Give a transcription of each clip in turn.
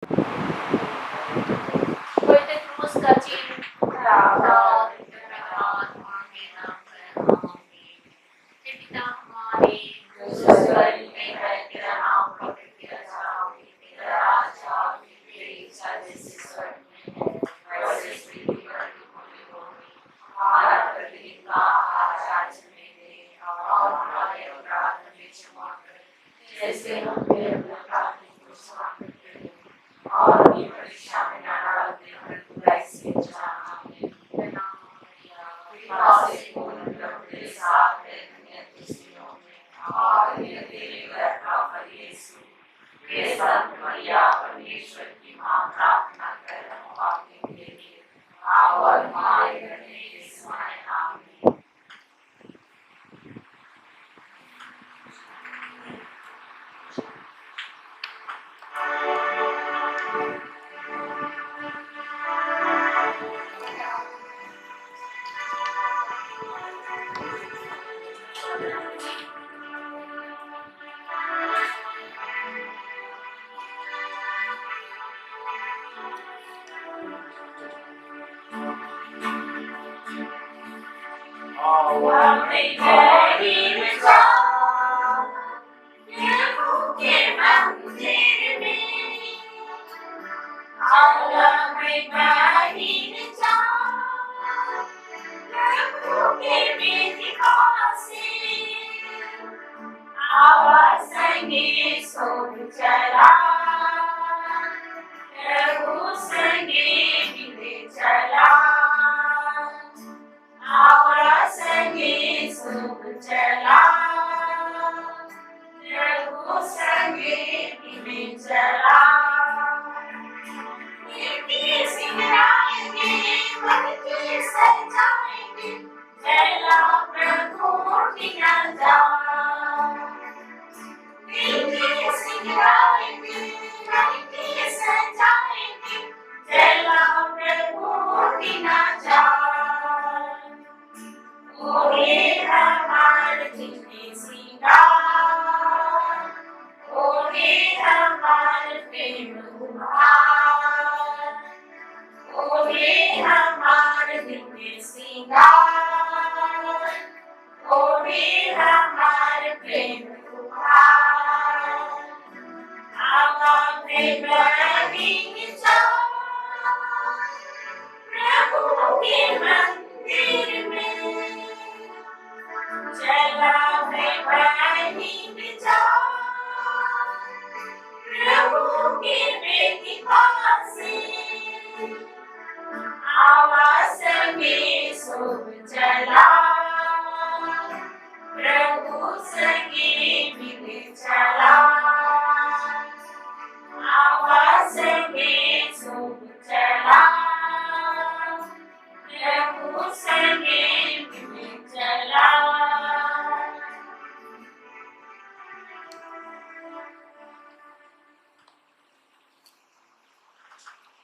कोई तो क्रूस का चिन्ह परमात्मा के नाम पर आमीन। हे पिता हमारे जो स्वर्ग में है, तेरा नाम पवित्र किया जाए, तेरा राज्य आए, तेरी इच्छा जैसे स्वर्ग में है वैसे पृथ्वी पर भी होगी। हमारा प्रतिदिन का आहार आज हमें दे, और हमारे अपराध हमें क्षमा कर जैसे हम भी अपने अपराधियों को क्षमा करते हैं, और हमें परीक्षा में न डालने परंतु बुराई से बचाना। आमीन। कृपा से पूर्ण प्रभु तेरे साथ है, धन्य तू स्त्रियों में और धन्य तेरे उदर का फल यीशु। हे संत मरिया परमेश्वर की मां, प्रार्थना कर हम पापियों के लिए अब और हमारे मरने के समय। आमीन।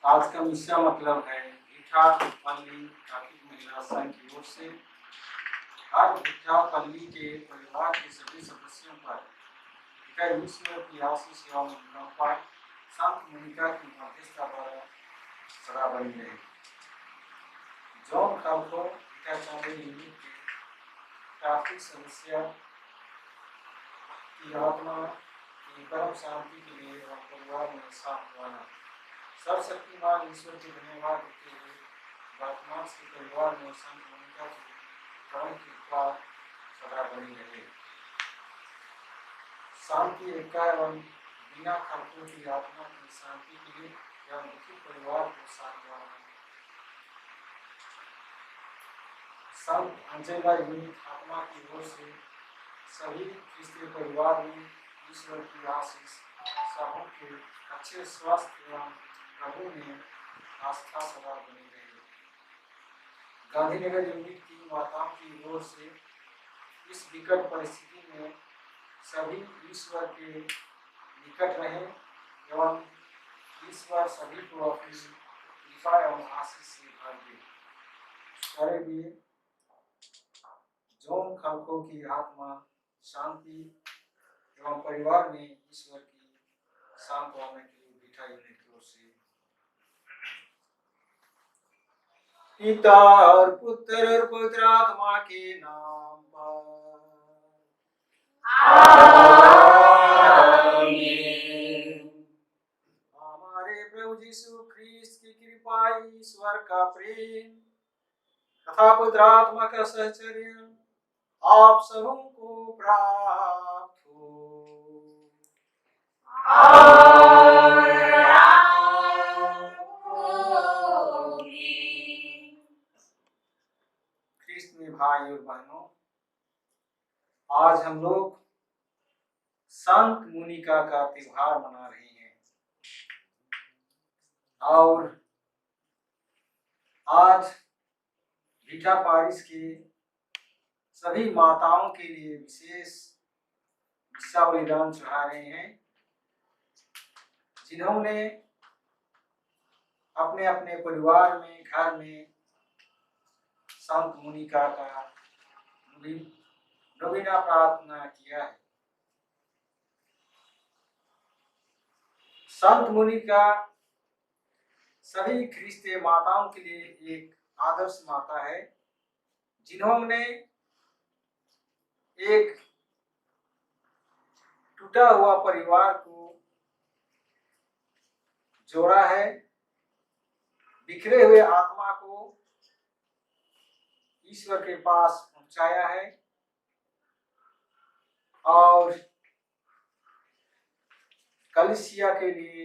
आज का मिशन मतलब है भिठा पल्ली कार्तिक महिला संघ की ओर से आज भिठा पल्ली के परिवार के सभी सदस्यों पर ईश्वर की आशीष एवं कृपा संत मोनिका की मध्यस्थता द्वारा सदा बनी रहे। जॉन खालको भिठा चांदे यूनिट के कार्तिक सदस्य की आत्मा की परम शांति के लिए एवं परिवार में सांत्वना। सर्वशक्तिमान ईश्वर के धन्यवाद देते हुए वर्तमान के परिवार में संत मोनिका की परम कृपा सदा बनी रहे। शांति एका एवं बिना खर्चों की आत्मा की शांति के लिए एवं दुखी परिवार को सांत्वना। संत अंजेला यूनिट आत्मा की ओर से सभी क्रिस्तीय परिवार में ईश्वर की आशीष सबों के अच्छे स्वास्थ्य एवं प्रभु में आस्था सदा बनी रही। गांधीनगर यूनिट की माताओं की ओर से इस विकट परिस्थिति में सभी ईश्वर के निकट रहे एवं ईश्वर सभी को अपनी कृपा एवं आशीष से भर दे। करेंगे जॉन खालको की आत्मा शांति एवं परिवार में ईश्वर की सांत्वना के लिए भिठा यूनिट की ओर से। पिता और पुत्र और पवित्र आत्मा के नाम पर। आमीन। हमारे प्रभु यीशु ख्रीस्त की कृपा, ईश्वर का प्रेम तथा पवित्र आत्मा का सहचर्य आप सबों को प्राप्त हो। और आपको भी। ख्रीस्त में भाई और बहनों, आज हम लोग संत मुनिका का त्योहार मना रहे हैं और आज भीटा पारिस के सभी माताओं के लिए विशेष मिस्सा बलिदान चढ़ा रहे हैं, जिन्होंने अपने अपने परिवार में, घर में संत मुनिका का नवीना प्रार्थना किया है। संत मुनिका सभी ख्रीस्तीय माताओं के लिए एक आदर्श माता है, जिन्होंने एक टूटा हुआ परिवार को जोड़ा है, बिखरे हुए आत्मा को ईश्वर के पास पहुंचाया है और कलीसिया के लिए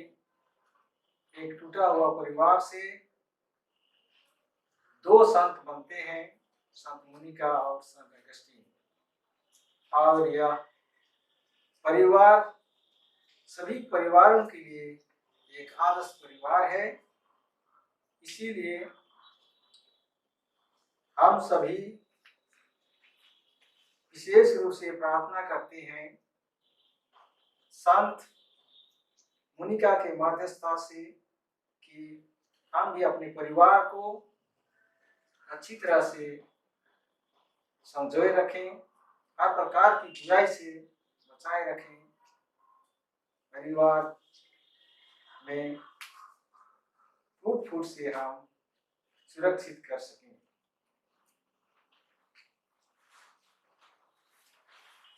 एक टूटा हुआ परिवार से दो संत बनते हैं, संत मुनिका और संत अगस्तीन। और यह परिवार सभी परिवारों के लिए एक आदर्श परिवार है। इसीलिए हम सभी विशेष रूप से प्रार्थना करते हैं संत मुनिका के मध्यस्थता से कि हम भी अपने परिवार को अच्छी तरह से संजोए रखें, हर प्रकार की बुराई से बचाए रखें, परिवार में फूट फूट से हम सुरक्षित कर सकें।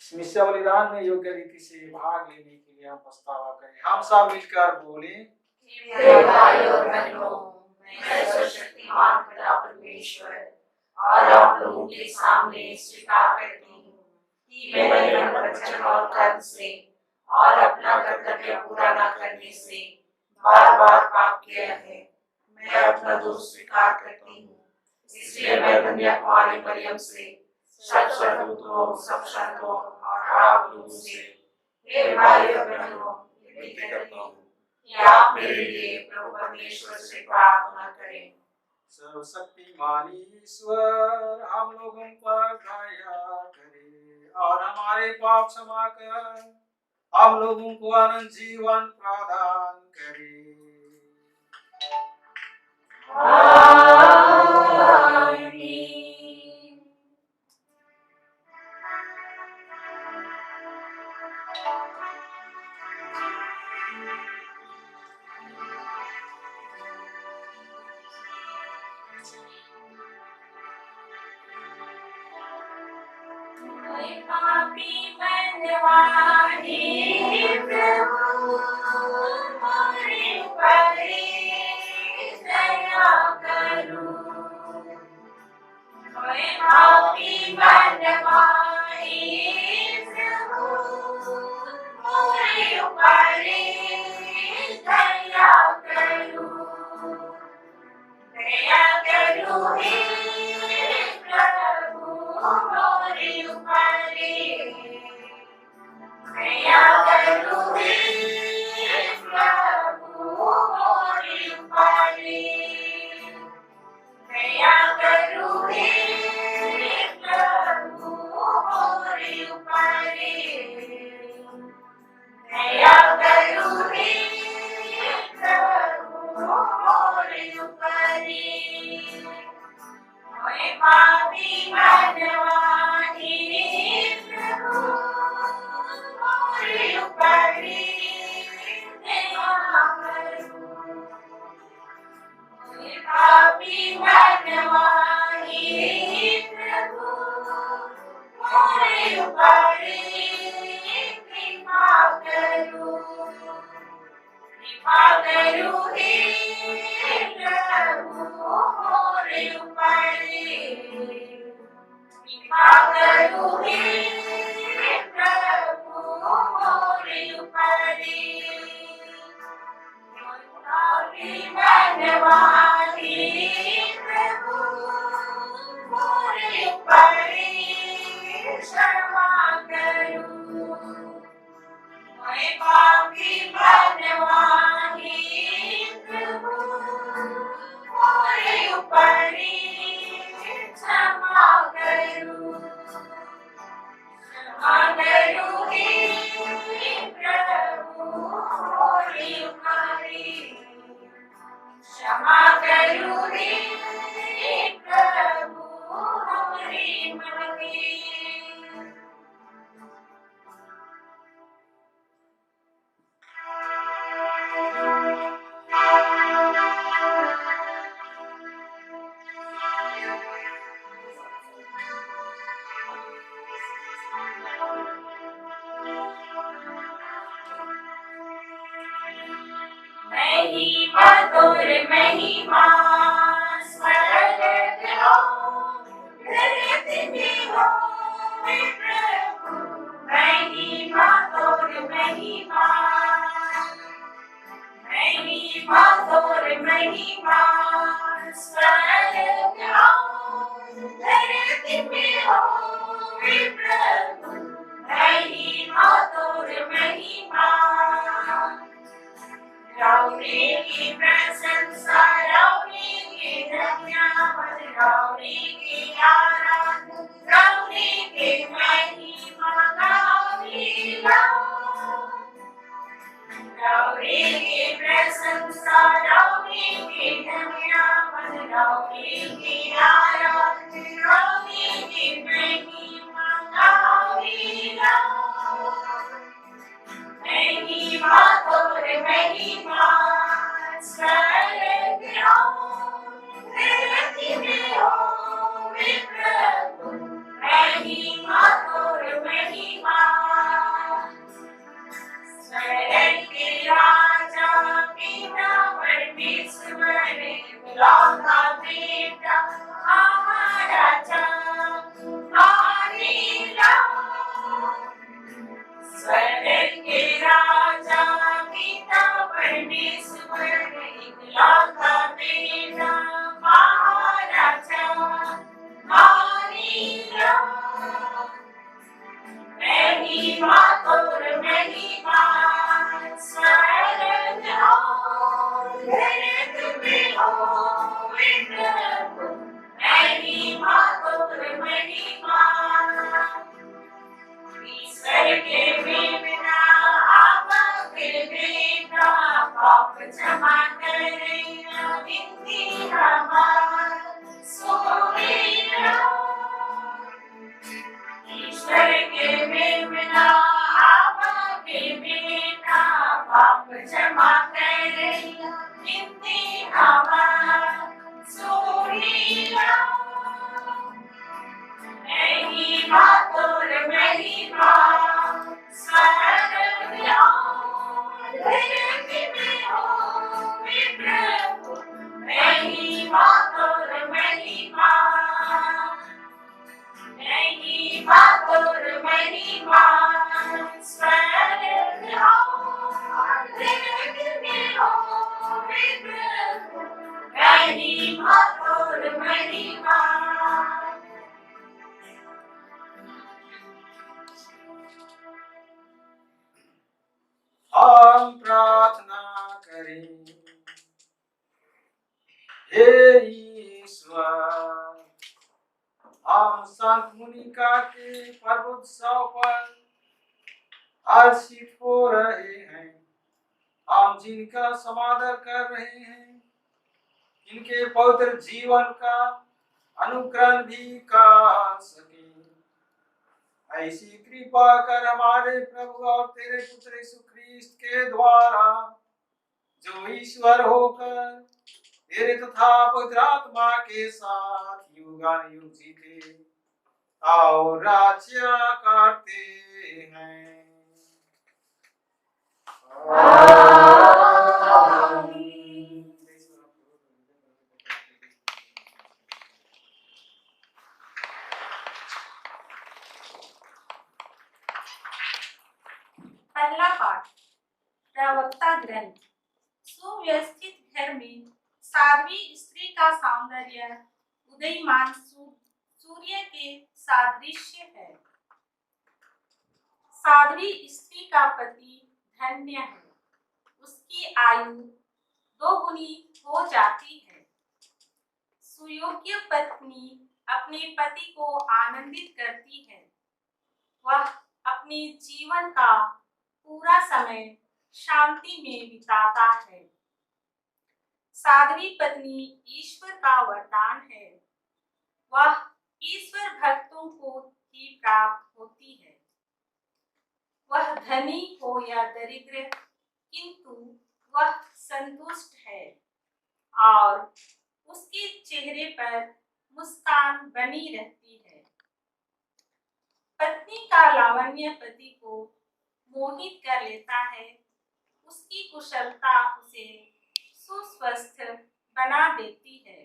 इस मिस्सा बलिदान में योग्य रीति से भाग लेने के लिए हम पछतावा करें। हम सब मिलकर बोले, भाई और बहनों, मैं सर्वशक्तिमान पिता परमेश्वर और आप लोगों के सामने स्वीकार करती हूँ कि मैंने मन, वचन और कर्म से और अपना कर्तव्य पूरा न करने से बार बार पाप किया है। मैं अपना दोष स्वीकार करती हूँ। इसलिए मैं कन्याकुमारी मरियम से, सब स्वर्गदूतों, सब संतों और आप लोगों से, हे भाई और बहनों, विनती करती हूँ कि आप मेरे लिए प्रभु परमेश्वर से प्रार्थना करें। सर्वशक्तिमान ईश्वर हम लोगों पर दया करे और हमारे पाप क्षमा कर हम लोगों को अनंत जीवन प्रदान करे। आमीन। पापी बनवाही प्रभु मोरे ऊपर दया करो। मैं पापी बनवाही प्रभु मोरे ऊपर दया करो। दया करो हे प्रभु मोरे ऊपर। दया करो हे प्रभु मोरे ऊपर। दया करो हे प्रभु मोरे ऊपर। दया करो हे प्रभु मोरे ऊपर। मैं पापी बनवाही प्रभु मोरे ऊपर दया करो। पापी बनवाही प्रभु मोरे ऊपरी कृपा करो हे प्रभु मोरे ऊपरी कृपा करो हे प्रभु मोरे ऊपरी पापी बनवाही प्रभु मोरे ऊपरी क्षमा करो मैं पापी बनवाही प्रभु मोरे ऊपरी क्षमा करो हे प्रभु मोरे ऊपरी क्षमा करो हे प्रभु मोरे मनवी महिमा तोर महिमा स्वर्ग हो धरती में हो प्रभु महिमा तोर महिमा तोर महिमा स्वर्ग हो धरती में हो प्रभु महिमा तोर महिमा रौरे की प्रशंसा रौरे की धन्यवाद रौरे की आराधना रौरे की महिमा गावेगा रौरे की प्रशंसा रौरे की धन्यवाद रौरे की आराधना रौरे की महिमा गावेगा महिमा तोर महिमा स्वर्ग हो धरती में हो प्रभु महिमा तोर महिमा स्वर्ग के राजा पिता परमेश्वर लौटा बेटा हमारा स्वर्ग के राजा पिता परमेश्वर इकलौता बेटा महाराजा हालेलुया महिमा तोर महिमा स्वर्ग हो धरती में हो प्रभु महिमा तोर महिमा ईश्वर के बिना आपके बेटा पाप क्षमा करेगा विनती हमार सुनेगा ईश्वर के बिना आपके बेटा पाप क्षमा करेगा विनती हमार सुनेगा महिमा तोर महिमा स्वर्ग हो धरती में हो प्रभु महिमा तोर महिमा तोर महिमा स्वर्ग हो धरती में हो प्रभु महिमा तोर महिमा हम प्रार्थना करें। हे ईश्वर, हम संत मुनिका के पर्वोत्सव पर हर्षित हो रहे हैं। हम जिनका समादर कर रहे हैं, इनके पवित्र जीवन का अनुकरण भी कर सके। ऐसी कृपा कर हमारे प्रभु और तेरे पुत्र यीशु ख्रीस्त के द्वारा, जो ईश्वर होकर तेरे तथा पवित्र आत्मा के साथ युगानुयुग जीते और राज्य करते हैं। पहला पाठ प्रवक्ता ग्रंथ। सुव्यवस्थित घर में साध्वी स्त्री का सौंदर्य उदयमान सूर्य के सादृश्य है। साध्वी स्त्री का पति धन्य है, उसकी आयु दोगुनी हो जाती है। सुयोग्य पत्नी अपने पति को आनंदित करती है, वह अपने जीवन का पूरा समय शांति में बिताता है। साध्वी पत्नी ईश्वर का वरदान है, वह ईश्वर भक्तों को ही प्राप्त होती है। वह धनी हो या दरिद्र, किंतु वह संतुष्ट है और उसके चेहरे पर मुस्कान बनी रहती है। पत्नी का लावण्य पति को मोहित कर लेता है, उसकी कुशलता उसे सुस्वस्थ बना देती है।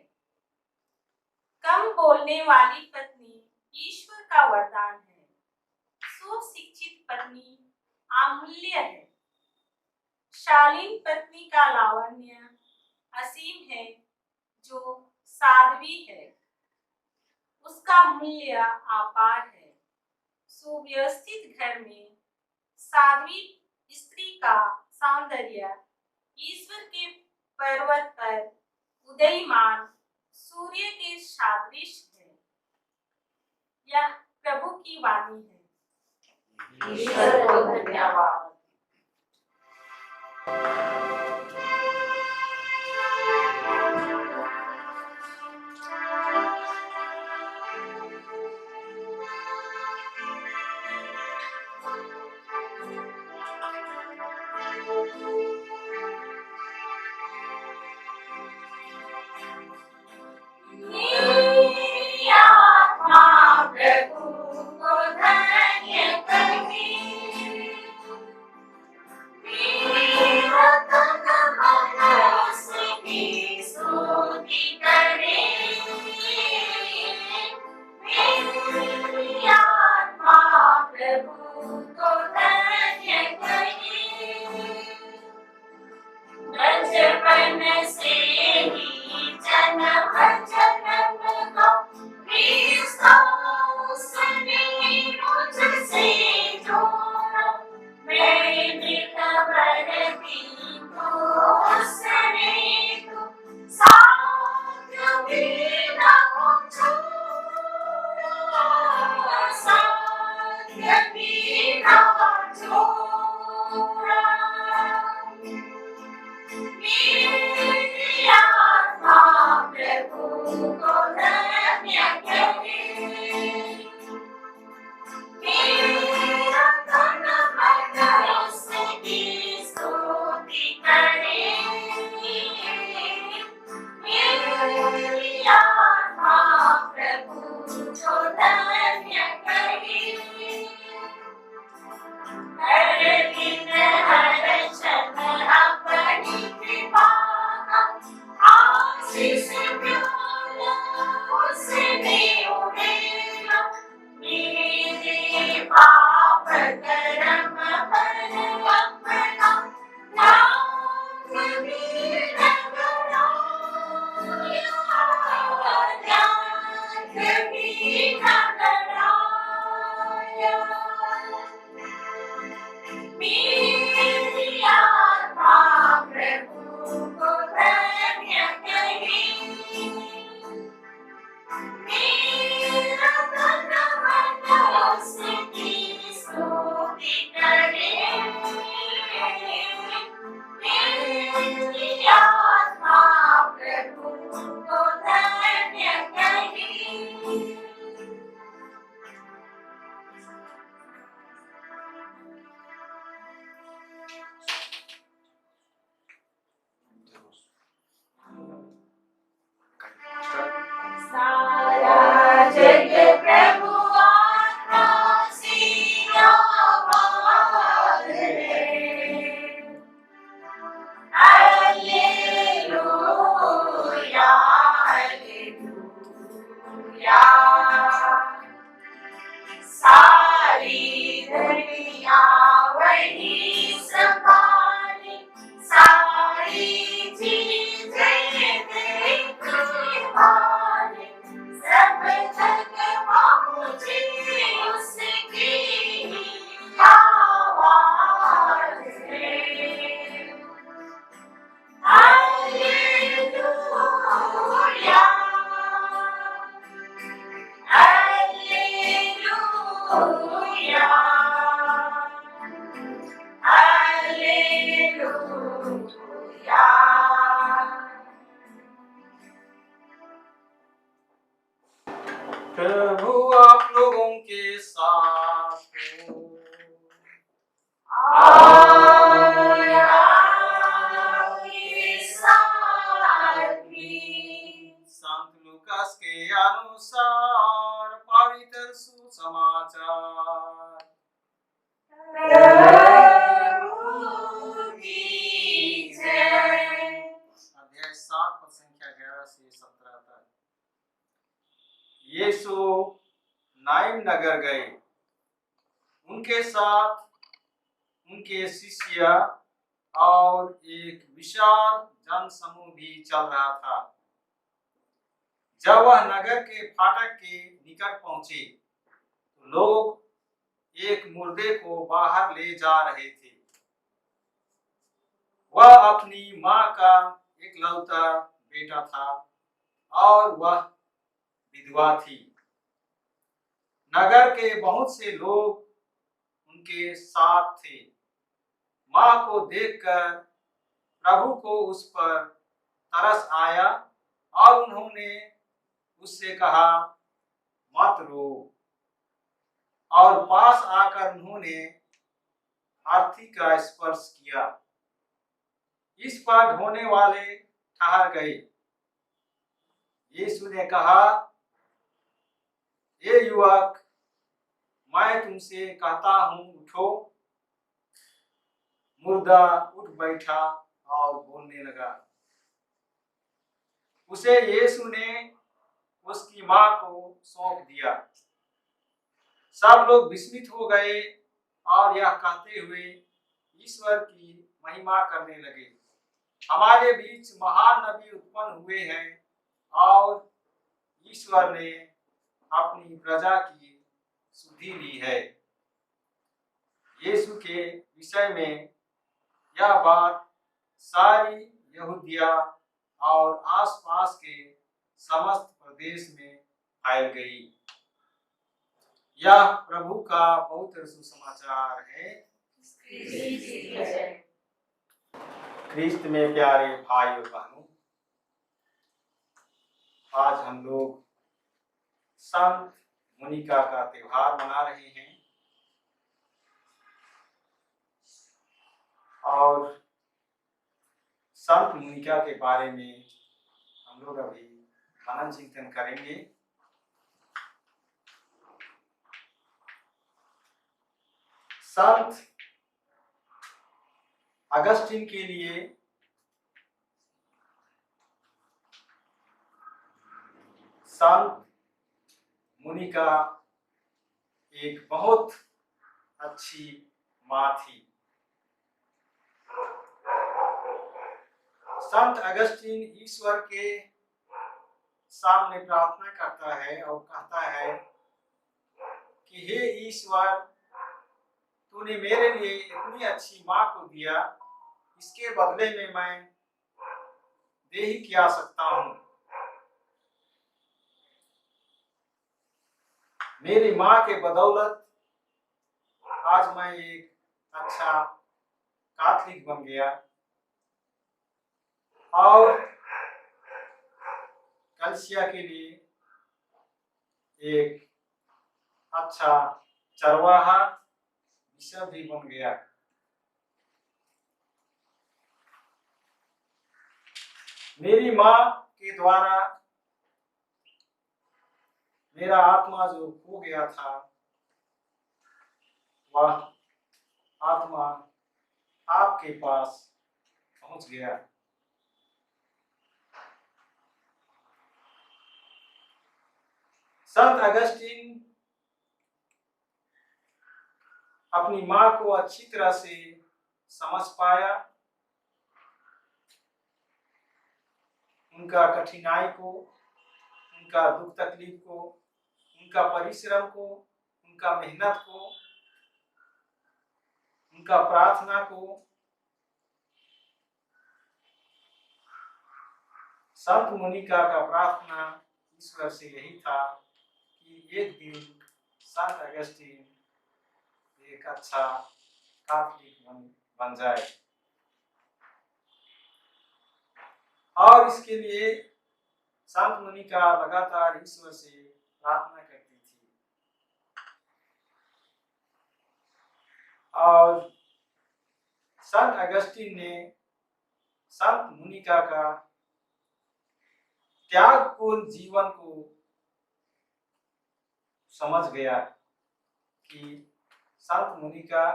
कम बोलने वाली पत्नी ईश्वर का वरदान है, सुशिक्षित पत्नी अमूल्य है। शालीन पत्नी का लावण्य असीम है, जो साध्वी है, उसका मूल्य अपार है। सुव्यवस्थित घर में साध्वी स्त्री का सौंदर्य ईश्वर के पर्वत पर उदयमान सूर्य के सदृश है। यह प्रभु की वाणी है। ईश्वर को धन्यवाद। मेरी आत्मा प्रभु को धन्य करती, मेरी आत्मा प्रभु आप लोगों के साथ हो। और आपके साथ भी। संत लूकास के अनुसार पवित्र सुसमाचार। प्रभु की जय। अध्याय 7 पद संख्या 11 से 17 तक। यीशु नाइन नगर गए। उनके साथ उनके शिष्य और एक विशाल जनसमूह भी चल रहा था। जब वह नगर के फाटक के निकट पहुंचे तो लोग एक मुर्दे को बाहर ले जा रहे थे। वह अपनी मां का इकलौता बेटा था और वह विधवा थी। नगर के बहुत से लोग उनके साथ थे। मां को देखकर प्रभु को उस पर तरस आया और उन्होंने उससे कहा, मत रो। और पास आकर उन्होंने अर्थी का स्पर्श किया। इस पर ढोने वाले ठहर गए। यीशु ने कहा, हे युवक, मैं तुमसे कहता हूं, उठो। मुर्दा उठ बैठा और बोलने लगा। उसे यीशु ने उसकी मां को सौंप दिया। सब लोग विस्मित हो गए और यह कहते हुए ईश्वर की महिमा करने लगे, हमारे बीच महान नबी उत्पन्न हुए हैं और ईश्वर ने अपनी प्रजा की सुधि ली है। यीशु के विषय में यह बात सारी यहूदिया और आसपास के समस्त प्रदेश में फैल गई। यह प्रभु का पवित्र सुसमाचार है। क्रिस्त में प्यारे भाई और बहनों, आज हम लोग संत मोनिका का त्योहार मना रहे हैं और संत मोनिका के बारे में हम लोग अभी मनन चिंतन करेंगे। संत अगस्टिन के लिए संत मोनिका एक बहुत अच्छी मां थी। संत अगस्टिन ईश्वर के सामने प्रार्थना करता है और कहता है कि हे ईश्वर, तूने मेरे लिए इतनी अच्छी मां को दिया, इसके बदले में मैं दे ही क्या सकता हूं। मेरी मां के बदौलत आज मैं एक अच्छा कैथोलिक बन गया और कलीसिया के लिए एक अच्छा चरवाहा बिशप भी बन गया। मेरी मां के द्वारा मेरा आत्मा जो खो गया था, वह आत्मा आपके पास पहुंच गया। संत अगस्टिन अपनी मां को अच्छी तरह से समझ पाया, उनका कठिनाई को, उनका दुख तकलीफ को, उनका परिश्रम को, उनका मेहनत को, उनका प्रार्थना को। संत मोनिका का प्रार्थना ईश्वर से यही था कि एक दिन संत अगस्टिन एक अच्छा कैथोलिक बन जाए। और इसके लिए संत मोनिका लगातार ईश्वर से प्रार्थना करती और संत अगस्तीन ने संत मोनिका का त्यागपूर्ण जीवन को समझ गया कि संत मोनिका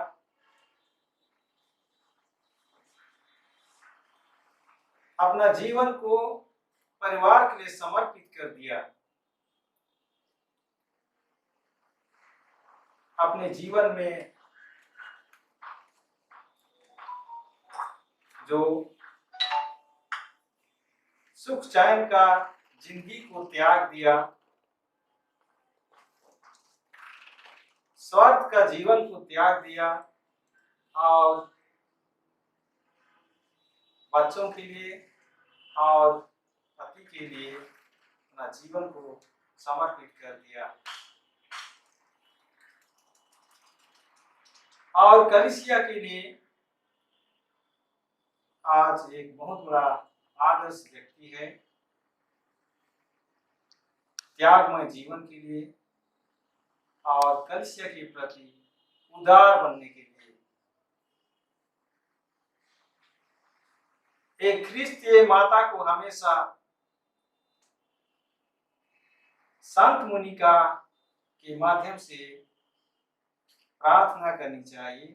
अपना जीवन को परिवार के लिए समर्पित कर दिया। अपने जीवन में जो सुख चैन का जिंदगी को त्याग दिया, स्वार्थ का जीवन को त्याग दिया और बच्चों के लिए और पति के लिए अपना जीवन को समर्पित कर दिया। और कलीसिया के लिए आज एक बहुत बड़ा आदर्श व्यक्ति है, त्यागमय जीवन के लिए और कलीसिया के प्रति उदार बनने के लिए। एक ख्रिस्तीय माता को हमेशा संत मोनिका के माध्यम से प्रार्थना करनी चाहिए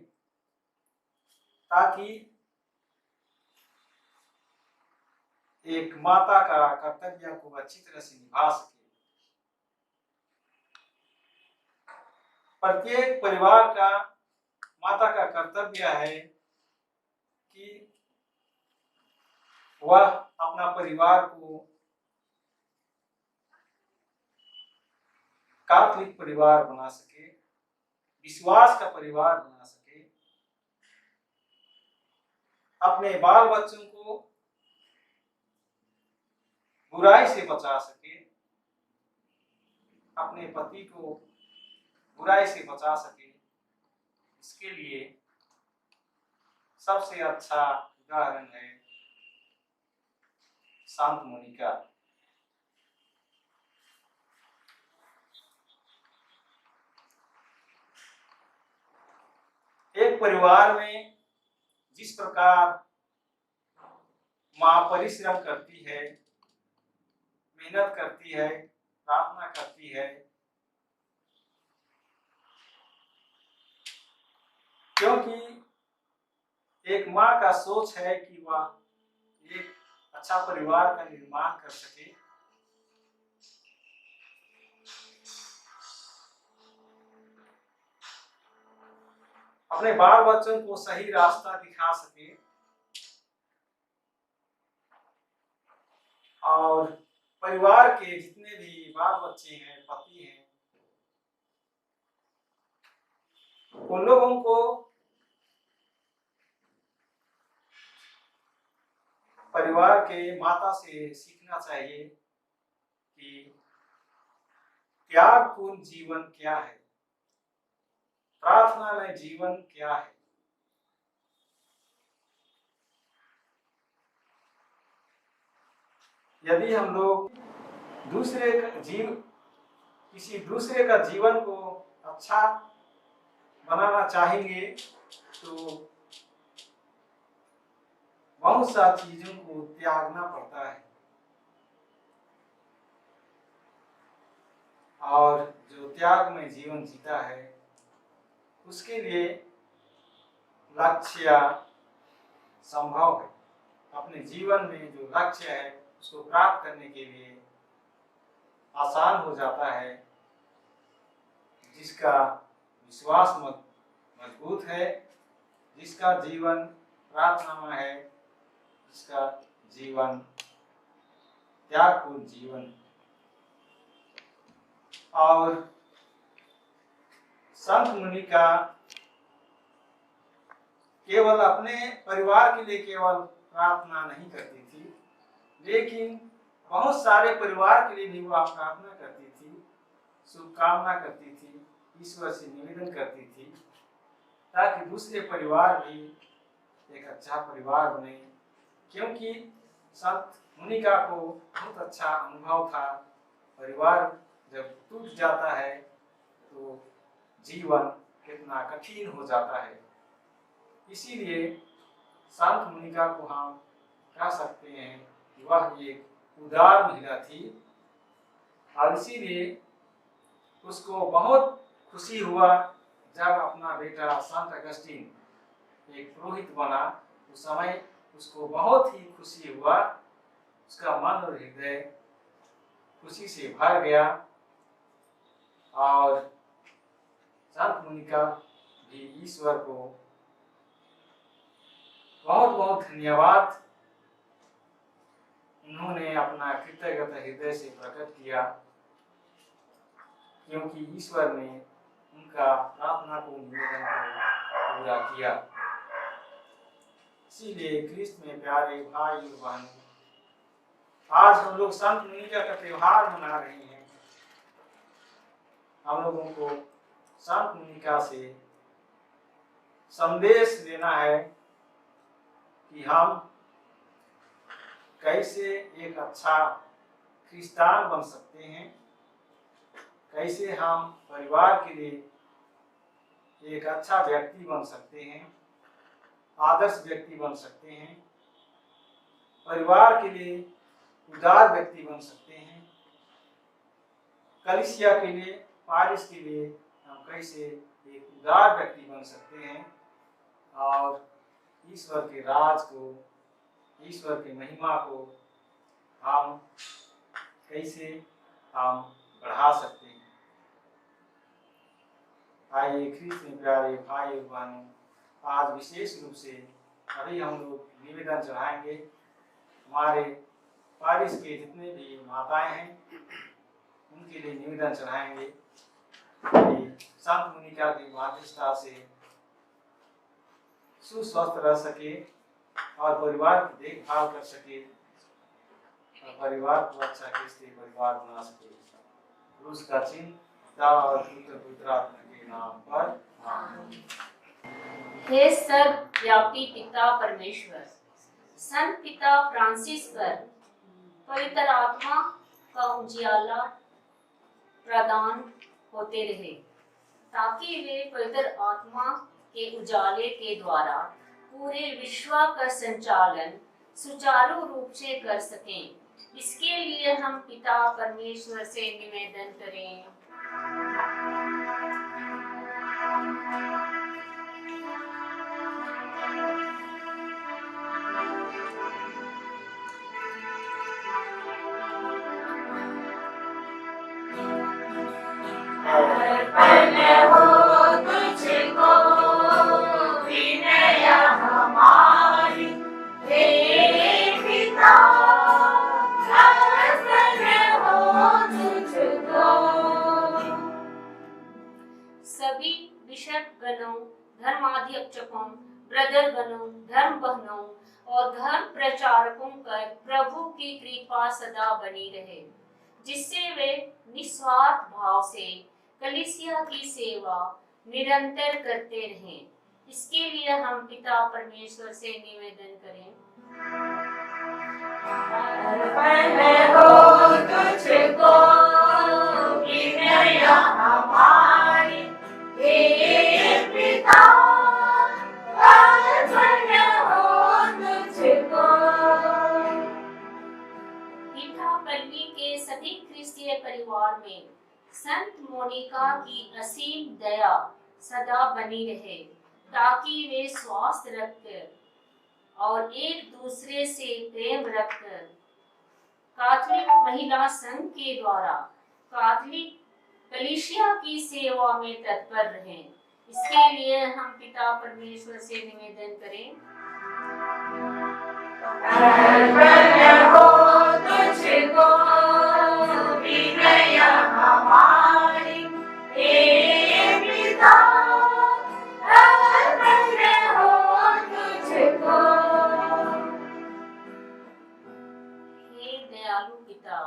ताकि एक माता का कर्तव्य को अच्छी तरह से निभा सके। प्रत्येक परिवार का माता का कर्तव्य है कि वह अपना परिवार को कैथोलिक परिवार बना सके, विश्वास का परिवार बना सके, अपने बाल बच्चों को बुराई से बचा सके, अपने पति को बुराई से बचा सके। इसके लिए सबसे अच्छा उदाहरण है संत मोनिका। एक परिवार में जिस प्रकार मां परिश्रम करती है, मेहनत करती है, प्रार्थना करती है, क्योंकि एक मां का सोच है कि वह एक अच्छा परिवार का निर्माण कर सके। अपने बाल बच्चों को सही रास्ता दिखा सके और परिवार के जितने भी बाल बच्चे हैं, पति हैं, उन लोगों को परिवार के माता से सीखना चाहिए कि त्यागपूर्ण जीवन क्या है, प्रार्थनामय जीवन क्या है। यदि हम लोग किसी दूसरे का जीवन को अच्छा बनाना चाहेंगे तो बहुत सा चीजों को त्यागना पड़ता है और जो त्याग में जीवन जीता है उसके लिए लक्ष्य संभव है। अपने जीवन में जो लक्ष्य है उसको प्राप्त करने के लिए आसान हो जाता है। जिसका विश्वास मजबूत है, जिसका जीवन प्रार्थना में है, जिसका जीवन त्यागपूर्ण जीवन। और संत मोनिका केवल अपने परिवार के लिए केवल प्रार्थना नहीं करती थी, लेकिन बहुत सारे परिवार के लिए भी वह प्रार्थना करती थी, शुभकामना करती थी, ईश्वर से निवेदन करती थी ताकि दूसरे परिवार भी एक अच्छा परिवार बने। क्योंकि संत मोनिका को बहुत अच्छा अनुभव था, परिवार जब टूट जाता है तो जीवन कितना कठिन हो जाता है। इसीलिए संत मोनिका को हम कह सकते हैं कि वह एक उदार महिला थी और इसीलिए उसको बहुत खुशी हुआ जब अपना बेटा संत अगस्तीन एक पुरोहित बना। उस समय उसको बहुत ही खुशी हुआ, उसका मन और हृदय खुशी से भर गया और संत मोनिका भी ईश्वर को बहुत बहुत धन्यवाद उन्होंने अपना कृतज्ञता हृदय से प्रकट किया, क्योंकि ईश्वर ने उनका प्रार्थना को निवेदन को पूरा किया। इसीलिए ख्रिस्त में प्यारे भाई और बहनों, आज हम लोग संत मोनिका का त्योहार मना रहे हैं। हम लोगों को संत मोनिका से संदेश लेना है कि हम कैसे एक अच्छा क्रिस्तान बन सकते हैं, कैसे हम परिवार के लिए एक अच्छा व्यक्ति बन सकते हैं, आदर्श व्यक्ति बन सकते हैं, परिवार के लिए उदार व्यक्ति बन सकते हैं, कलीसिया के लिए, पारिस के लिए हम कैसे एक उदार व्यक्ति बन सकते हैं और ईश्वर के राज को, ईश्वर की महिमा को हम कैसे हम बढ़ा सकते हैं। आइए ख्रिस्त में प्यारे भाई और बहनों, आज विशेष रूप से अभी हम लोग निवेदन चढ़ाएंगे। हमारे पारिस के जितने भी माताएं हैं उनके लिए निवेदन चढ़ाएंगे कि संत मोनिका की माध्यस्थता से सुस्वस्थ रह सके और परिवार की देखभाल कर सके और परिवार को अच्छा कैसे परिवार बना सके। क्रूस का चिन्ह पिता और पुत्र पवित्र आत्मा के नाम पर आमीन। हे सर्वव्यापी पिता परमेश्वर, संत पिता फ्रांसिस पर पवित्र आत्मा का उजियाला प्रदान होते रहे, ताकि वे पवित्र आत्मा के उजाले के द्वारा पूरे विश्व का संचालन सुचारू रूप से कर सकें। इसके लिए हम पिता परमेश्वर से निवेदन करें। सभी बिशप गणों, धर्माध्यक्षकों, ब्रदर गणों, धर्म बहनों और धर्म प्रचारकों पर प्रभु की कृपा सदा बनी रहे, जिससे वे निस्वार्थ भाव से कलीसिया की सेवा निरंतर करते रहें। इसके लिए हम पिता परमेश्वर से निवेदन करें। पहले हो तुझको विनय हमारी, हे पिता पहले हो तुझको। पीठापल्ली के सभी क्रिस्तीय परिवार में संत मोनिका की असीम दया सदा बनी रहे, ताकि वे स्वस्थ रखकर और एक दूसरे से प्रेम रखकर कैथोलिक महिला संघ के द्वारा कैथोलिक कलीसिया की सेवा में तत्पर रहें। इसके लिए हम पिता परमेश्वर से निवेदन करें। तुझको विनय हमारी, हे पिता हो तुझको। हे दयालु पिता,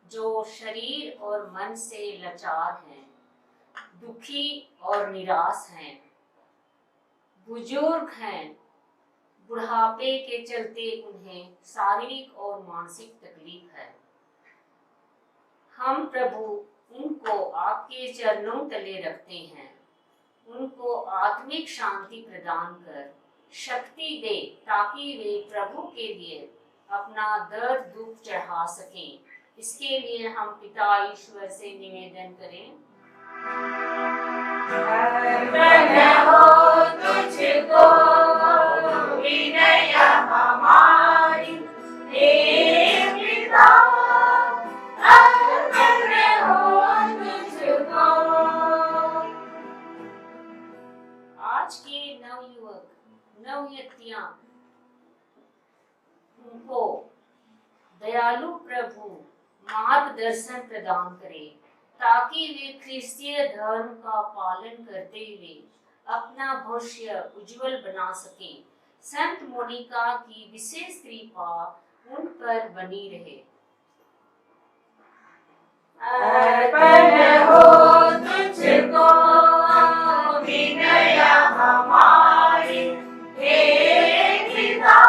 जो शरीर और मन से लाचार हैं, दुखी और निराश हैं, बुजुर्ग हैं, बुढ़ापे के चलते उन्हें शारीरिक और मानसिक तकलीफ है, हम प्रभु उनको आपके चरणों तले रखते हैं। उनको आत्मिक शांति प्रदान कर शक्ति दे ताकि वे प्रभु के लिए अपना दर्द दुख चढ़ा सकें। इसके लिए हम पिता ईश्वर से निवेदन करें। अर्पण हो तुझको विनय हमारी, हे पिता, अर्पण हो तुझको। आज के नवयुवक नवयुवतियां उनको दयालु प्रभु मार्गदर्शन प्रदान करे ताकि वे क्रिस्तीय धर्म का पालन करते हुए अपना भविष्य उज्जवल बना सके। संत मोनिका की विशेष कृपा उन पर बनी रहे। अर्पण हो तुझको विनय हमारी, हे पिता,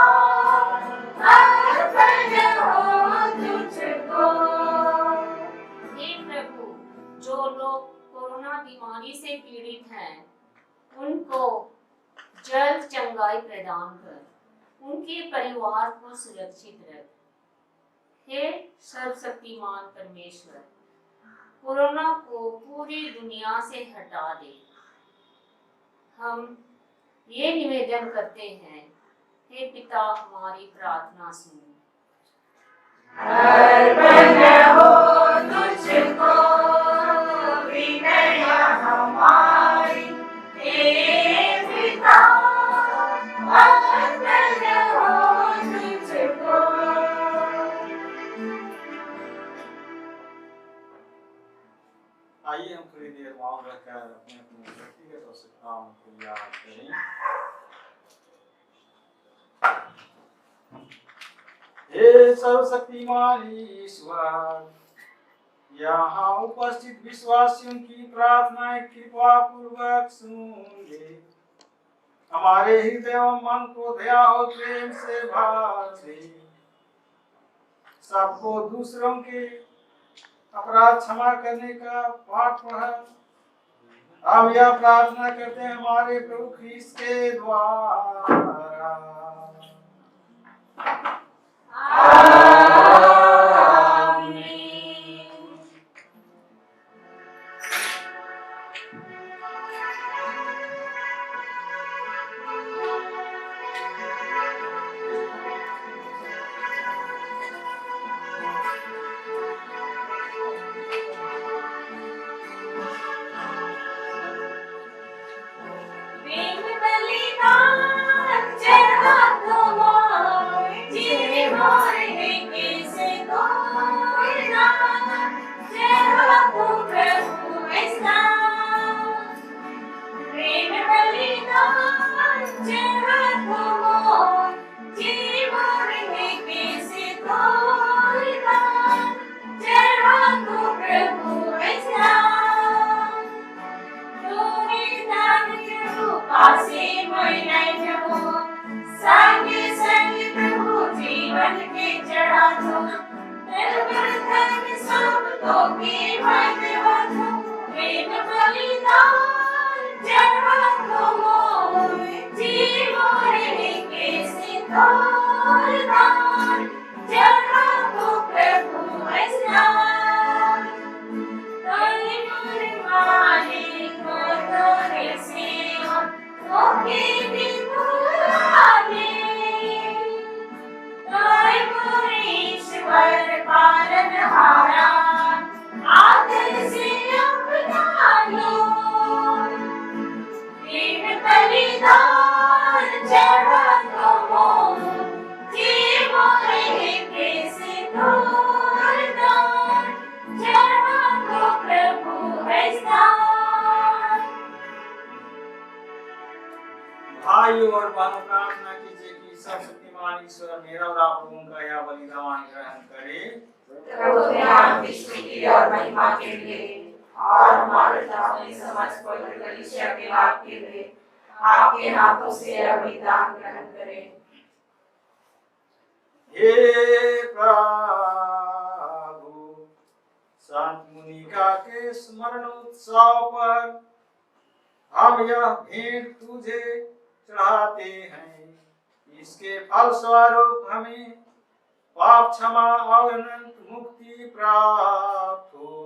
अर्पण हो तुझको। हे प्रभु, जो लोग कोरोना बीमारी से पीड़ित हैं उनको जल्द चंगाई प्रदान कर उनके परिवार को सुरक्षित रख। हे सर्वशक्तिमान परमेश्वर, कोरोना को पूरी दुनिया से हटा दे। हम ये निवेदन करते हैं, हे पिता हमारी प्रार्थना सुन। अर्पण हो तुझको विनय हमारी, हे पिता, अर्पण हो तुझको। आइए हम थोड़ी देर मौन रखकर अपने अपने व्यक्तिगत आवश्यकताओं को याद करें। हे सर्वशक्तिमान ईश्वर, यहाँ उपस्थित विश्वासियों की प्रार्थनाएं कृपा पूर्वक सुन ले। हमारे हृदय और मन को दया और प्रेम से भर दे। सबको दूसरों के अपराध क्षमा करने का पाठ पढ़ा। हम यह प्रार्थना करते हैं हमारे प्रभु ख्रीस्त के द्वारा। प्रेम बलिदान चढ़ा तुम्हार, जीव मोरे कैसे कोयला, चढ़ा तुम प्रभु ऐसा। प्रेम बलिदान चढ़ा तुम्हार, जीव मोरे कैसे कोयला, चढ़ा तुम प्रभु ऐसा। आसे मोइनाई प्रभु, संगे संगे प्रभु जीवन के चढ़ा दो। धर्म सब तो की भाग्यवान हो, प्रेम बलिदान चढ़ा दो मोर, जीवन रे कैसे तोरदान, चढ़ा दो प्रभु ऐसा। तोरे मोरे मालिक तोरे सेवा, तोके दिन पुराने। तोरे मोरे ईश्वर पालनहारा, आदर से अपना लो। प्रेम बलिदान चढ़ा दो मोर, जीव मोरे कैसे तोरदान, चढ़ा दो प्रभु ऐसा। भाइयों और बहनों प्रार्थना कीजिए कि सर्वशक्तिमान ईश्वर मेरा और आप लोगों का यह बलिदान ग्रहण करे। प्रभु ध्यान की स्तुति और महिमा के लिए और हमारे अपनी समस्त पवित्र कलीसिया के लाभ के लिए आपके हाथों से यह बलिदान ग्रहण करें। हे प्रभु, संत मुनिका के स्मरण उत्सव पर हम यह भेंट तुझे चढ़ाते हैं, इसके फल स्वरूप हमें पाप क्षमा और अनंत मुक्ति प्राप्त हो।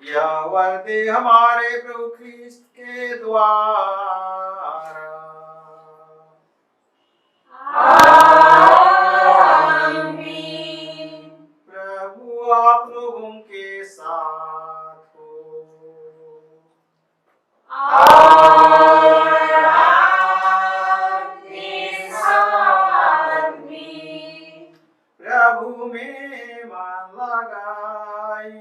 यह वर दे हमारे प्रभु ख्रिस्त के द्वारा। आमीन। प्रभु आप लोगों के साथ हो। और आपके साथ भी। प्रभु में मन लगाए।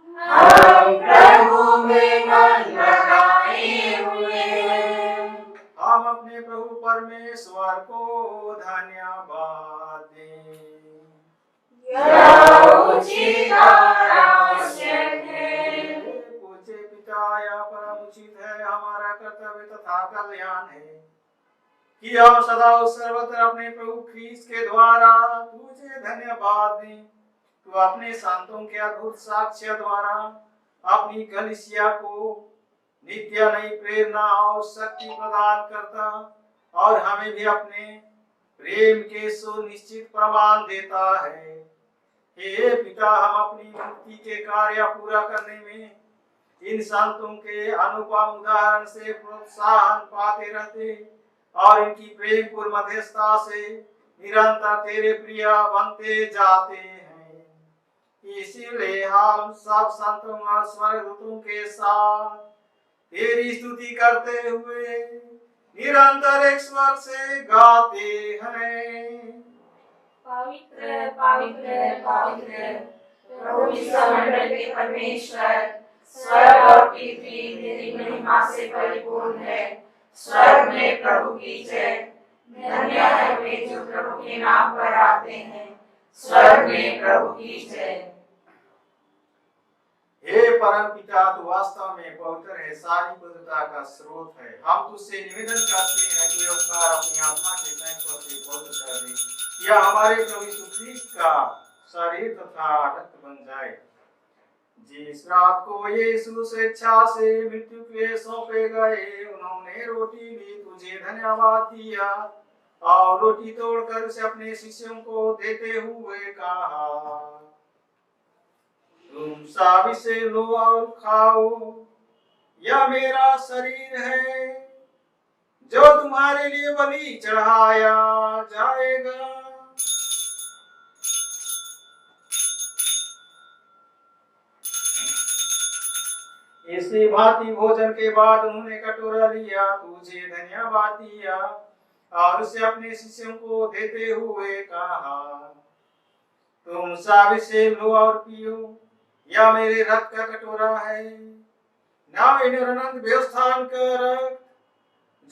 हम प्रभु में मन लगाए हुए हैं। हम अपने प्रभु परमेश्वर को धन्यवाद दें। यह उचित और आवश्यक है। पूज्य पिता, यह परम उचित है, हमारा कर्तव्य तथा कल्याण है कि हम सदा और सर्वत्र अपने प्रभु ख्रीस्त के द्वारा तुझे धन्यवाद दें। तू अपने संतों के अद्भुत साक्ष्य द्वारा अपनी कलीसिया को नित्य नई प्रेरणा और शक्ति प्रदान करता और हमें भी अपने प्रेम के सुनिश्चित प्रमाण देता है। हे पिता, हम अपनी मुक्ति के कार्य पूरा करने में इन संतों के अनुपम उदाहरण से प्रोत्साहन पाते रहते और इनकी प्रेमपूर्ण मध्यस्थता से निरंतर तेरे प्रिय बनते जाते हैं। इसीलिए हम सब संतों और स्वर्गदूतों के साथ तेरी स्तुति करते हुए निरंतर एक स्वर से गाते हैं। पवित्र पवित्र पवित्र प्रभु विश्वमंडल के परमेश्वर, स्वर्ग और पृथ्वी तेरी महिमा से परिपूर्ण है। स्वर्ग में प्रभु की जय। धन्य है वे जो प्रभु के नाम पर आते हैं। स्वर्ग में प्रभु की जय। हे परम पिता, तू वास्तव में पवित्र है, सारी पवित्रता का स्रोत है। हम तुझसे निवेदन करते हैं कि उपकार अपनी आत्मा के सैकड़ों से पवित्र कर दे, या हमारे प्रभु यीशु ख्रीस्त का शरीर तथा रक्त बन जाए। जिस रात को यीशु स्वेच्छा से मृत्यु के सौंपे गए, उन्होंने रोटी ली, तुझे धन्यवाद दिया और रोटी तोड़कर उसे अपने शिष्यों को देते हुए कहा, तुम सब इसे लो और खाओ, यह मेरा शरीर है जो तुम्हारे लिए बलि चढ़ाया जाएगा। इसी भांति भोजन के बाद उन्होंने कटोरा लिया, तुझे धन्यवाद दिया और उसे अपने शिष्यों को देते हुए कहा, तुम सब इसे लो और पियो, यह मेरे रक्त का कटोरा है, नवीन और अनंत व्यवस्थान का रक्त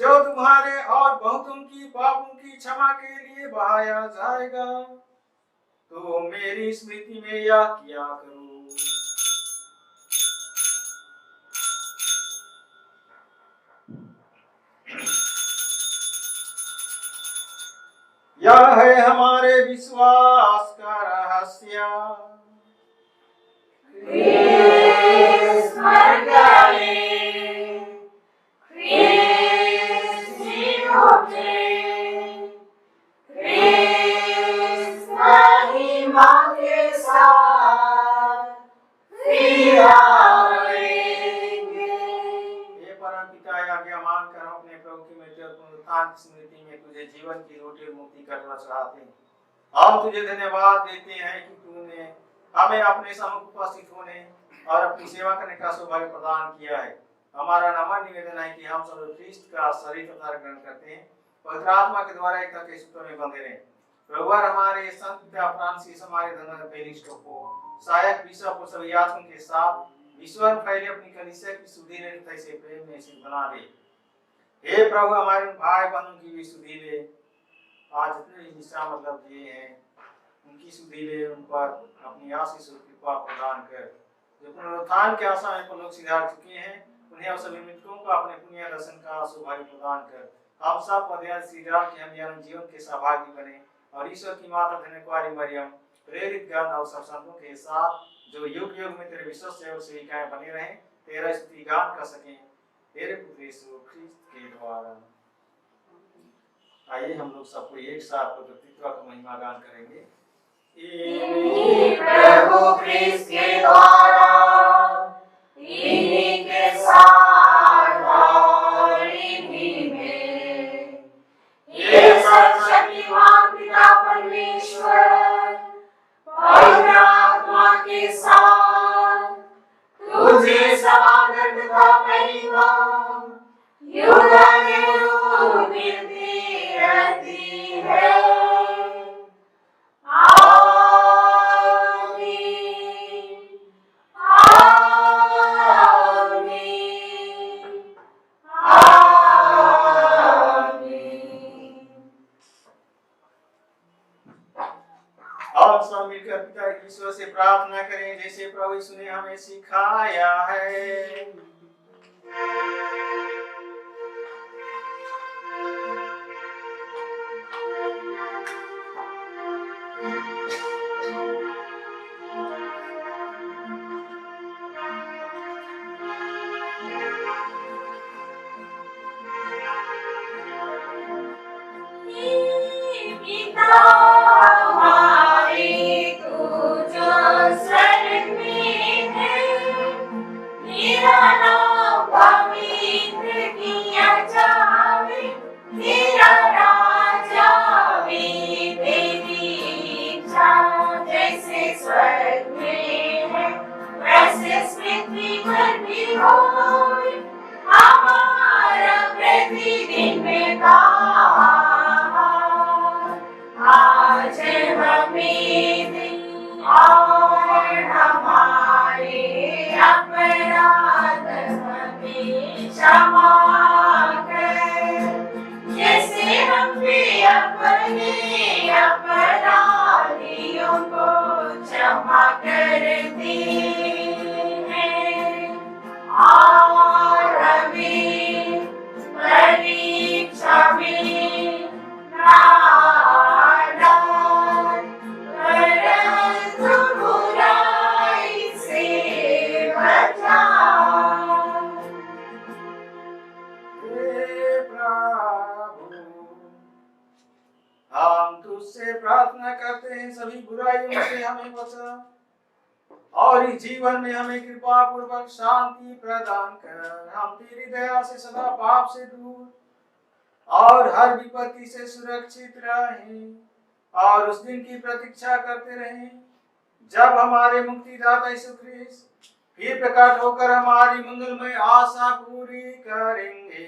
जो तुम्हारे और बहुतों की पापों की क्षमा के लिए बहाया जाएगा। तो मेरी स्मृति में यह किया करो। यह है हमारे विश्वास का रहस्य। स्मृति में तुझे जीवन की रोटी और मुक्ति का कटोरा चढ़ाते हैं। हम तुझे धन्यवाद देते हैं कि तूने हमें अपने सम्मुख उपस्थित होने और अपनी सेवा करने का सौभाग्य प्रदान किया है। हमारा नम्र निवेदन है कि हम सब ख्रीस्त का शरीर तथा ग्रहण करते हैं, पवित्र आत्मा के द्वारा एकता के सूत्र में बंधे रहें। प्रभु हमारे संत पिता फ्रांसिस, हमारे धर्म पेरिस्टों को सहायक बिशप और सभी याजकों के साथ विश्व में फैले अपनी कलीसिया की सुधि ले तथा इसे प्रेम में सिद्ध बना दे। हे प्रभु, हमारे भाई बहनों की भी सुधि ले, आज जितने भी निष्ठा मतलब दिए हैं उनकी सुधि ले, उन पर अपनी आशीष और कृपा प्रदान कर। जो पुनरुत्थान के आशा में परलोक सिधार चुके हैं, उन्हें और सभी मृतकों को अपने पुण्य दर्शन का सौभाग्य प्रदान कर। हम सब पदयात्री श्री राम के हम ज्ञान जीवन के सहभागी बने और ईश्वर की माता धन्य कुमारी मरियम, प्रेरित गण और सब संतों के साथ जो युग युग में तेरे विश्वस्त सेवक सेविकाएं बने रहें, तेरा स्तुतिगान कर सकें तेरे पुत्र यीशु ख्रिस्त के द्वारा। आइए हम लोग सबको एक साथ पवित्र का महिमा गान करेंगे। इन्हीं प्रभु ख्रिस्त के द्वारा, इन्हीं के साथ और इन्हीं में, ये सर्वशक्तिमान पिता परमेश्वर पवित्र आत्मा के साथ तुझे समागम तथा महिमा युगानुयुग मिलती रहती है। मिलकर पिता ईश्वर से प्रार्थना करें जैसे प्रभु यीशु ने हमें सिखाया है। प्रार्थना करते हैं सभी बुराइयों से हमें बचा और इस जीवन में हमें कृपा पूर्वक शांति प्रदान कर हम तेरी दया से सदा पाप से दूर और हर विपत्ति से सुरक्षित रहें और उस दिन की प्रतीक्षा करते रहें जब हमारे मुक्तिदाता यीशु ख्रिस्त फिर प्रकट होकर हमारी मंगलमय आशा पूरी करेंगे।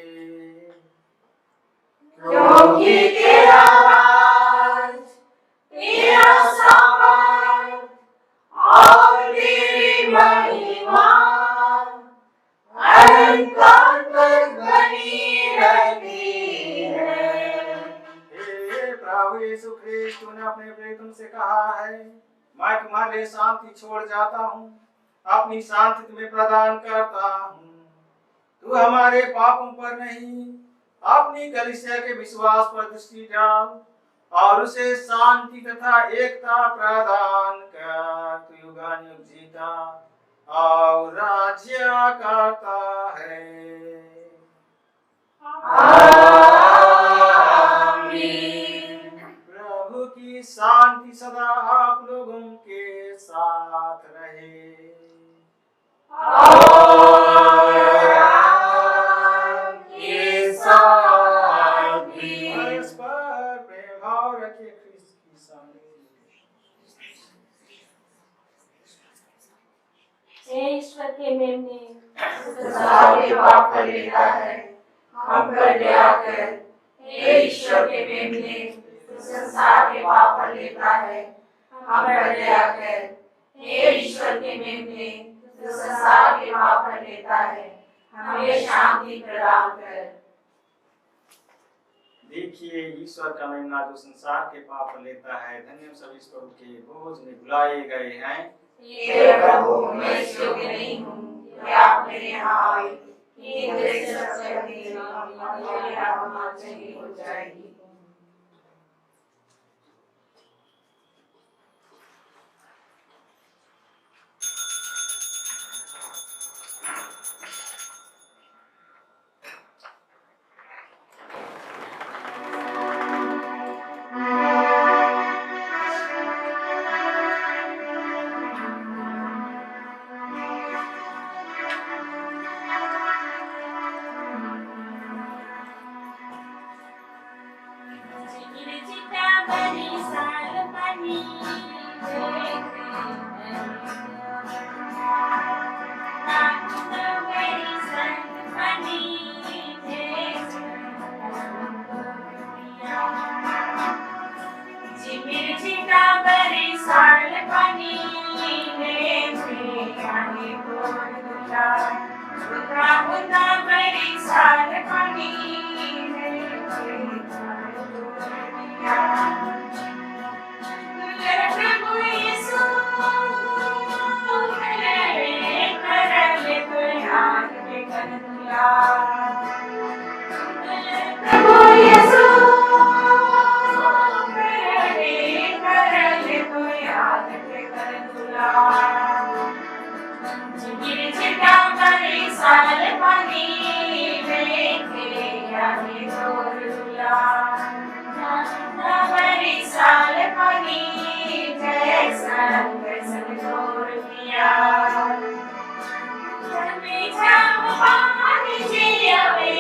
क्योंकि तेरा राज, तेरा सामर्थ और तेरी महिमा अनंत तक बनी रहती है। हे प्रभु यीशु ख्रिस्त, तूने अपने प्रेरितों से कहा है, मैं तुम्हारे लिए शांति छोड़ जाता हूँ, अपनी शांति तुम्हें प्रदान करता हूँ। तू हमारे पापों पर नहीं, अपनी कलीसिया के विश्वास पर दृष्टि डाल और उसे शांति तथा एकता प्रदान कर। तू युगानुयुग जीता और राज्य करता है। आमीन। प्रभु की शांति सदा आप लोगों के साथ रहे। परस्पर प्रेम भाव रखे ख्रिस्त की हे ईश्वर के मेमने, संसार के पाप कर लेता है, हम पर दया कर। हे ईश्वर के मेमने, संसार के पाप कर लेता है, हम पर दया कर। हे ईश्वर के मेमने, संसार के पाप कर लेता है, हमें शांति प्रदान कर। देखिए ईश्वर का मेमना जो संसार के पाप लेता है। धन्य सभी प्रभु के भोज में बुलाए गए हैं। हे प्रभु, मैं इस योग्य नहीं हूँ कि आप मेरे यहाँ आए, कि मेरे शब्द कहते मेरी आत्मा चंगी हो जाएगी। साल पानी में प्रभु यीशु करले तो याद में कर दुला प्रभु यीशु करले तो याद में कर दुला जिगिर चिटा बड़ी साल पानी में यानी तोर दुला बड़ी साल पानी जैसन कैसन तोर पिया जब पानी जियावे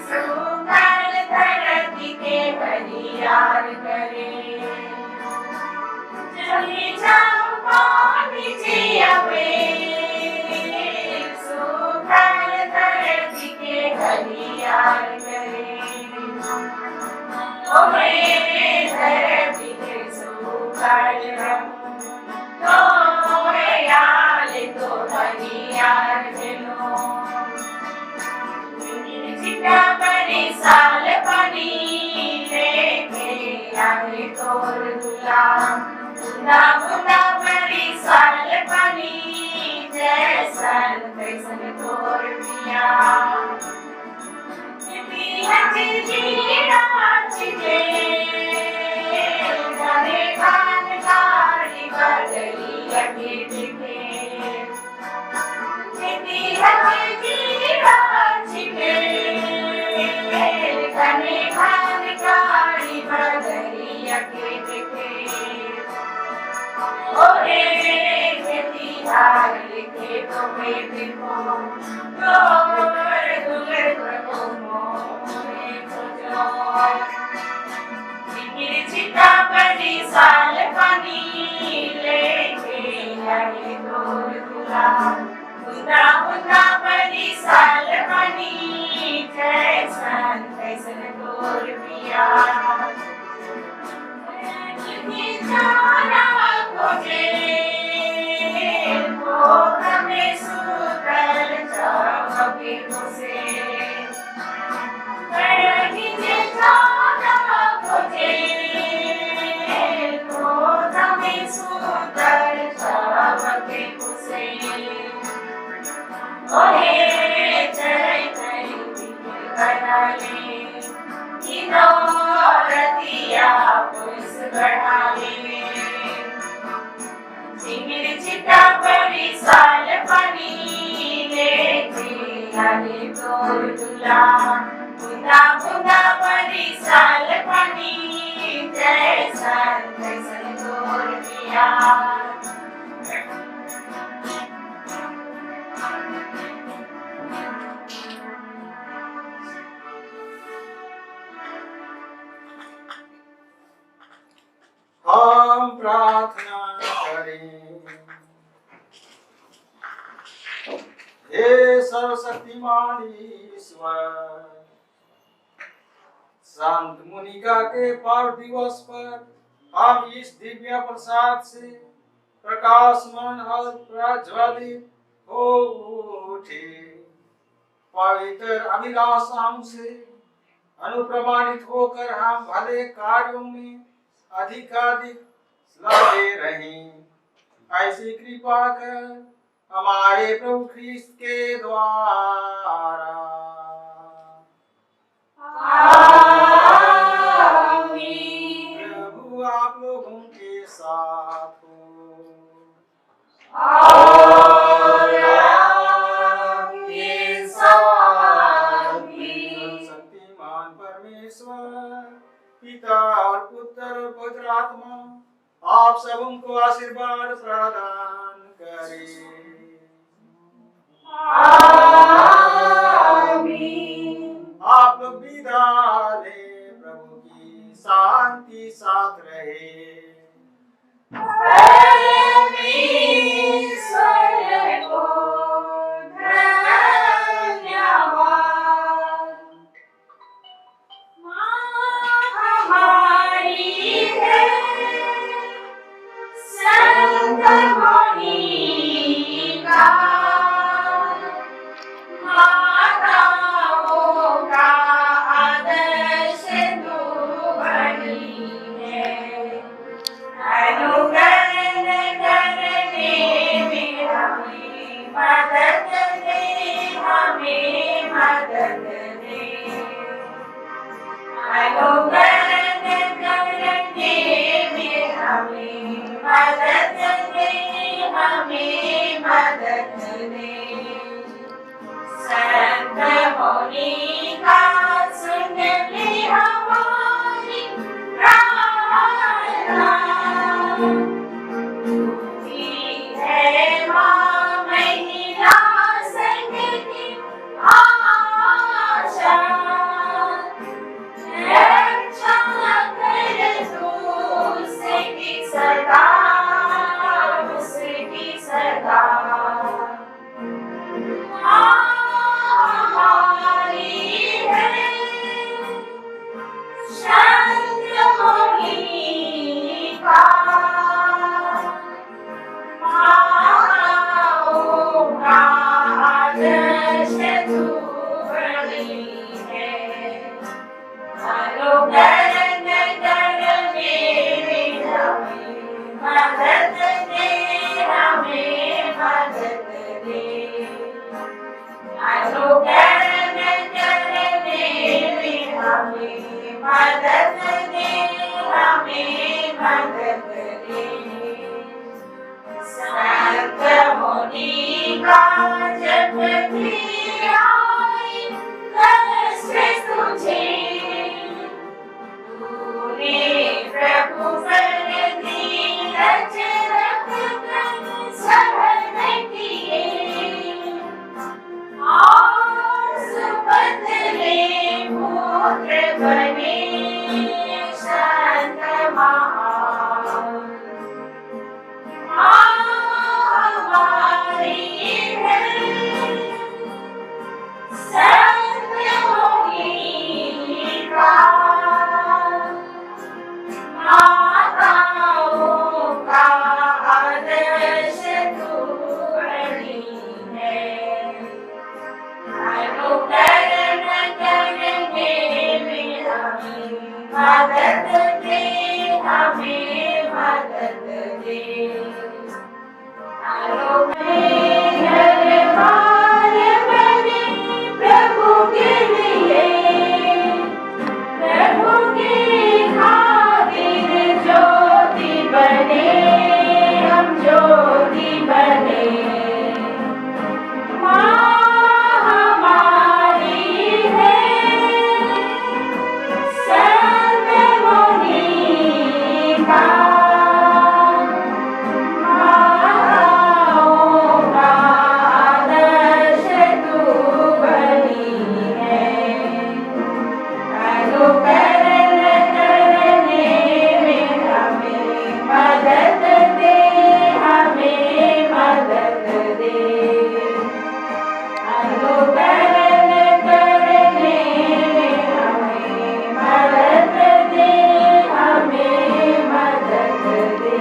सुंदर धरती के बलियार करे जब पानी जियावे सुंदर धरती के बलियार करे ओ मेरे धरती के सुंदर तो यार तो बलियार चलो चिटा बड़ी साल पानी लेके आगे तोर दुला बुंदा बुंदा बड़ी साल पानी जैसन कैसन तोर पिया चिता बड़ी साल पानी लेके आए तोर दुला बुंदा बुंदा बड़ी साल पानी कैसन कैसन तोर पिया जाना खोजे वो हमें सुतल जाओगे मुझसे चिता बड़ी साल पानी लेके आगे तोर दुला बुंदा बुंदा बड़ी साल पानी जैसन कैसन तोर पिया हम प्रार्थना करें। हे सर्वशक्तिमान ईश्वर, संत मुनिका के पार दिवस पर हम इस दिव्य प्रसाद से प्रकाशमान और प्रज्वलित हो उठे। पवित्र अभिलाषाओं से अनुप्रमाणित होकर हम भले कार्यों में अधिकाधिक लगे रहें। ऐसी कृपा कर हमारे प्रभु ख्रीस्त के द्वारा। आमीन। प्रभु आप लोगों के साथ हो। और आपके साथ भी। शक्तिमान परमेश्वर पिता और पुत्र और पवित्र आत्मा आप सबको आशीर्वाद प्रदान करे। आमीन। आप लोग विदा लें। प्रभु की शांति साथ रहे। परमेश्वर को धन्यवाद। हमारी है संत मोनिका। मदद दे, हमें मदद दे। संत मोनिका सुन ले हमारी प्रार्थना। है माँ महिला संग की आशा। रक्षा कर तू उसकी सदा, उसकी सदा। हमारी है संत मोनिका। माताओं का आदर्श तू बनी है। अनुकरण करने में हमें मदद दे, हमें मदद दे। अनुकरण करने में हमें मदद दे, हमें मदद दे। संत मोनिका जब भी आए कष्ट तुझे, तूने प्रभु पर धीरज रखकर सहन किए। और सुपुत्र पुत्र बने संत महान। हमारी है संत मोनिका। माताओं का आदर्श तू बनी है। अनुकरण करने में हमें मदद दे, हमें मदद दे। घर बार बने प्रभु के लिए, प्रभु के खातिर ज्योति बने, हम ज्योति बने। माँ हमारी है संत मोनिका। माताओं का आदर्श तू बनी है। अनुकरण करने में हमें मदद दे, हमें मदद दे। अनुकरण करने में हमें मदद दे, हमें मदद दे।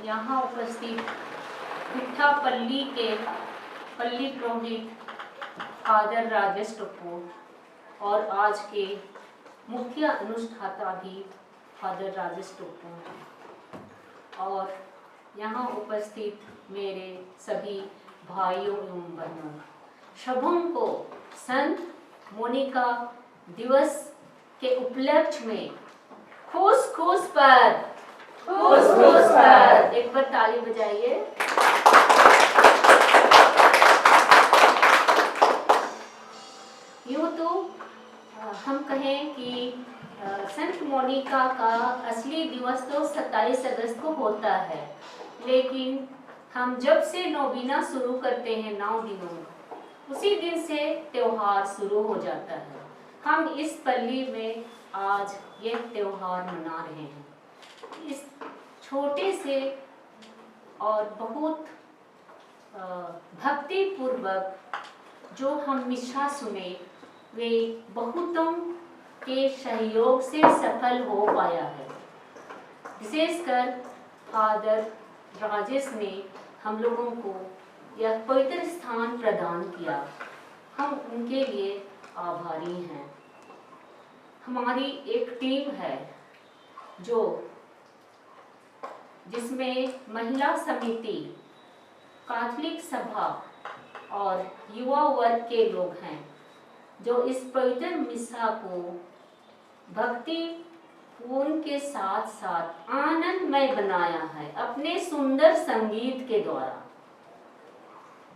यहाँ उपस्थित पिट्ठापल्ली के पल्ली पुरोहित फादर राजेश टोप्पो और आज के मुख्य अनुष्ठाता भी फादर राजेश टोप्पो हैं। और यहाँ उपस्थित मेरे सभी भाइयों एवं बहनों, शुभम को संत मोनिका दिवस के उपलक्ष्य में खुश खुश पर एक बार ताली बजाइए। यूँ तो हम कहें कि संत मोनिका का असली दिवस तो 27 अगस्त को होता है, लेकिन हम जब से नौबीना शुरू करते हैं 9 दिनों, उसी दिन से त्योहार शुरू हो जाता है। हम इस पल्ली में आज ये त्योहार मना रहे हैं। इस छोटे से और बहुत भक्ति पूर्वक जो हम मिशा सुने, वे बहुतों के सहयोग से सफल हो पाया है। विशेषकर फादर राजेश ने हम लोगों को यह पवित्र स्थान प्रदान किया, हम उनके लिए आभारी हैं। हमारी एक टीम है जो जिसमें महिला समिति, कैथोलिक सभा और युवा वर्ग के लोग हैं, जो इस पवित्र मिसा को भक्ति पूर्ण के साथ साथ आनंदमय बनाया है अपने सुंदर संगीत के द्वारा।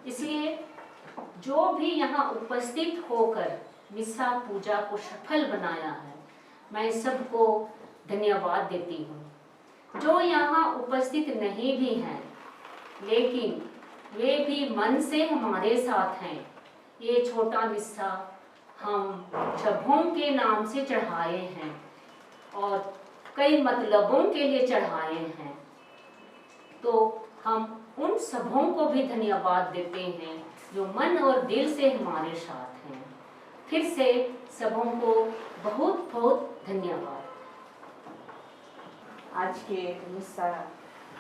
इसलिए जो भी यहाँ उपस्थित होकर मिसा पूजा को सफल बनाया है, मैं सबको धन्यवाद देती हूँ। जो यहाँ उपस्थित नहीं भी हैं, लेकिन वे भी मन से हमारे साथ हैं। ये छोटा मिसा हम सबों के नाम से चढ़ाए हैं और कई मतलबों के लिए चढ़ाए हैं, तो हम उन सबों को भी धन्यवाद देते हैं जो मन और दिल से हमारे साथ हैं। फिर से सबों को बहुत बहुत धन्यवाद। आज के मिसा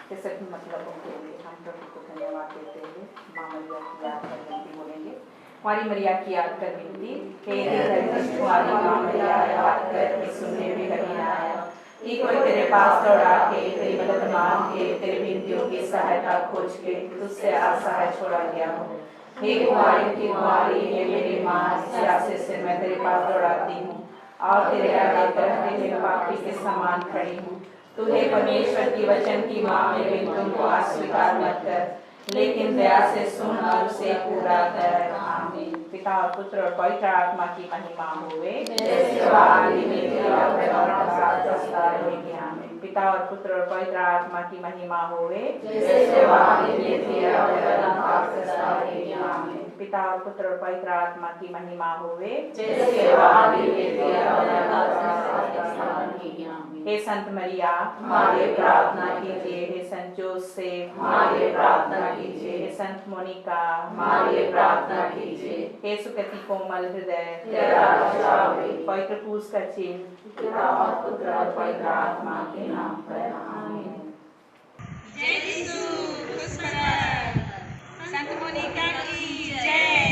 के सभी मतलबों के लिए हम प्रभु को धन्यवाद देते हुए माँ मरिया की याद कर विनती बोलेंगे। हमारी मरिया की याद कर विनती। तुम्हारी माँ मरिया याद कर कि सुनने में कभी ना आया कि कोई तेरे पास दौड़ा के तेरी मदद मांग के तेरी विनतियों की सहायता खोज के तुझसे असहाय छोड़ा गया हो। हे कुमारी की कुमारी, हे मेरी माँ, सियासे से मैं तेरे पास दौड़ाती हूँ और तेरे आगे करते हुए पापी के समान खड़ी हूँ। तू हे परमेश्वर की वचन की माँ, मेरे विनतियों को अस्वीकार मत कर, लेकिन दया से सुन और उसे पूरा कर। आमीन। पिता और पुत्र और पवित्र आत्मा की महिमा होवे, जैसे आदि में थी अब है और सदा रहेगी। आमीन। पिता और पुत्र और पवित्र आत्मा की महिमा होवे, जैसे आदि में थी अब है और सदा रहेगी। आमीन। पिता और पुत्र और पवित्र आत्मा की महिमा होवे, जैसे आदि में थी अब है और सदा रहेगी। आमीन। हे संत मरिया, हमारे प्रार्थना कीजिए। हे संत जोसेफ, हमारे प्रार्थना कीजिए। हे संत मोनिका, हमारे प्रार्थना कीजिए। हे सुकृति कोमल हृदय, पवित्र क्रूस का चिन्ह, पिता और पुत्र और पवित्र आत्मा के नाम पर। आमीन। जय यीशु, खुश संत मोनिका की जय।